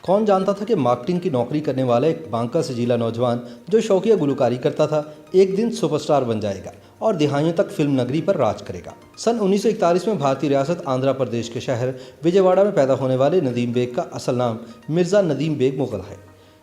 कौन जानता था कि मार्केटिंग की नौकरी करने वाला एक बांका से जिला नौजवान जो शौकिया गुलकारी करता था एक दिन सुपरस्टार बन जाएगा और दिहाइयों तक फिल्म नगरी पर राज करेगा। सन 1941 में भारतीय रियासत आंध्र प्रदेश के शहर विजयवाड़ा में पैदा होने वाले नदीम बेग का असल नाम मिर्ज़ा नदीम बेग मुगल है।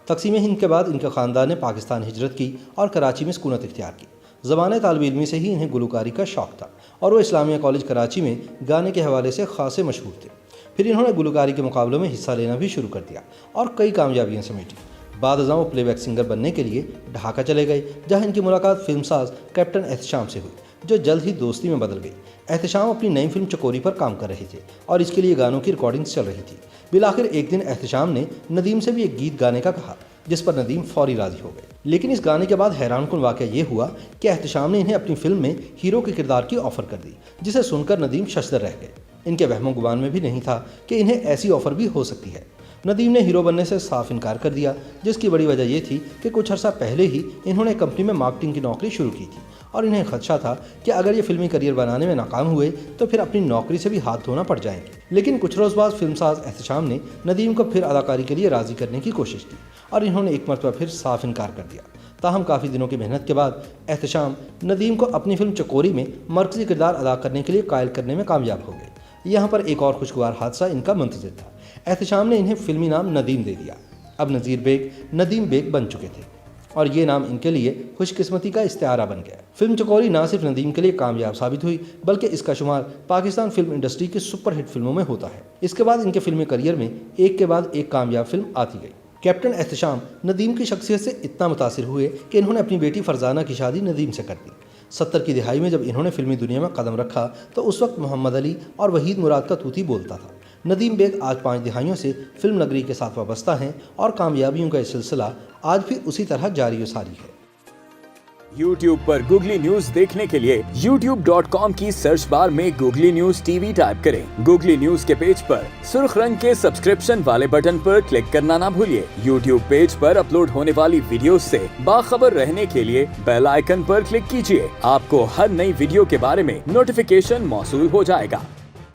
तकसीम हिंद के बाद इनके ख़ानदान ने पाकिस्तान हिजरत की और कराची में सुकूनत इख्तियार की। ज़माने तालिब इल्मी से ही इन्हें गुलकारी का शौक़ था और वो इस्लामिया कॉलेज कराची में गाने के हवाले से खासे मशहूर थे। फिर इन्होंने गुलकारी के मुकाबलों में हिस्सा लेना भी शुरू कर दिया और कई कामयाबियां समेटी। बाद अज़ां वो प्लेबैक सिंगर बनने के लिए ढाका चले गए, जहां इनकी मुलाकात फिल्मसाज कैप्टन एहतशाम से हुई, जो जल्द ही दोस्ती में बदल गई। एहतशाम अपनी नई फिल्म चकोरी पर काम कर रहे थे और इसके लिए गानों की रिकॉर्डिंग्स चल रही थी। बिलाखिर एक दिन एहतशाम ने नदीम से भी एक गीत गाने का कहा, जिस पर नदीम फौरी राजी हो गए। लेकिन इस गाने के बाद हैरानकुन वाक़या ये हुआ कि एहतशाम ने इन्हें अपनी फिल्म में हीरो के किरदार की ऑफ़र कर दी, जिसे सुनकर नदीम शशदर रह गए। इनके वहमो गुमान में भी नहीं था कि इन्हें ऐसी ऑफ़र भी हो सकती है। नदीम ने हीरो बनने से साफ इनकार कर दिया, जिसकी बड़ी वजह यह थी कि कुछ अर्सा पहले ही इन्होंने कंपनी में मार्केटिंग की नौकरी शुरू की थी और इन्हें खदशा था कि अगर ये फिल्मी करियर बनाने में नाकाम हुए तो फिर अपनी नौकरी से भी हाथ धोना पड़ जाएंगे। लेकिन कुछ रोज़ बाद फिल्मसाज एहतशाम ने नदीम को फिर अदाकारी के लिए राज़ी करने की कोशिश की और इन्होंने एक मरतबा फिर साफ इनकार कर दिया। ताहम काफ़ी दिनों की मेहनत के बाद एहतशाम नदीम को अपनी फिल्म चकोरी में मरकज़ी किरदार अदा करने के लिए कायल करने में कामयाब हो गए। यहाँ पर एक और खुशगवार हादसा इनका मुंतज़िर था। एहतशाम ने इन्हें फिल्मी नाम नदीम दे दिया। अब नज़ीर बेग नदीम बेग बन चुके थे और ये नाम इनके लिए खुशकिस्मती का इस्तेआरा बन गया। फिल्म चकोरी ना सिर्फ नदीम के लिए कामयाब साबित हुई, बल्कि इसका शुमार पाकिस्तान फिल्म इंडस्ट्री की सुपरहिट फिल्मों में होता है। इसके बाद इनके फिल्मी करियर में एक के बाद एक कामयाब फिल्म आती गई। कैप्टन एहतशाम नदीम की शख्सियत से इतना मुतासिर हुए कि इन्होंने अपनी बेटी फरजाना की शादी नदीम से कर दी। 70 की दिहाई में जब इन्होंने फिल्मी दुनिया में कदम रखा तो उस वक्त मोहम्मद अली और वहीद मुराद का तूती बोलता था। नदीम बेग आज 5 दिहाइयों से फिल्म नगरी के साथ वाबस्ता हैं और कामयाबियों का यह सिलसिला आज भी उसी तरह जारी व सारी है। YouTube पर गूगली न्यूज देखने के लिए youtube.com की सर्च बार में गूगली न्यूज टीवी टाइप करें। गूगली न्यूज के पेज पर सुर्ख रंग के सब्सक्रिप्शन वाले बटन पर क्लिक करना ना भूलिए। YouTube पेज पर अपलोड होने वाली वीडियोस से बाखबर रहने के लिए बेल आइकन पर क्लिक कीजिए। आपको हर नई वीडियो के बारे में नोटिफिकेशन मौसूल हो जाएगा।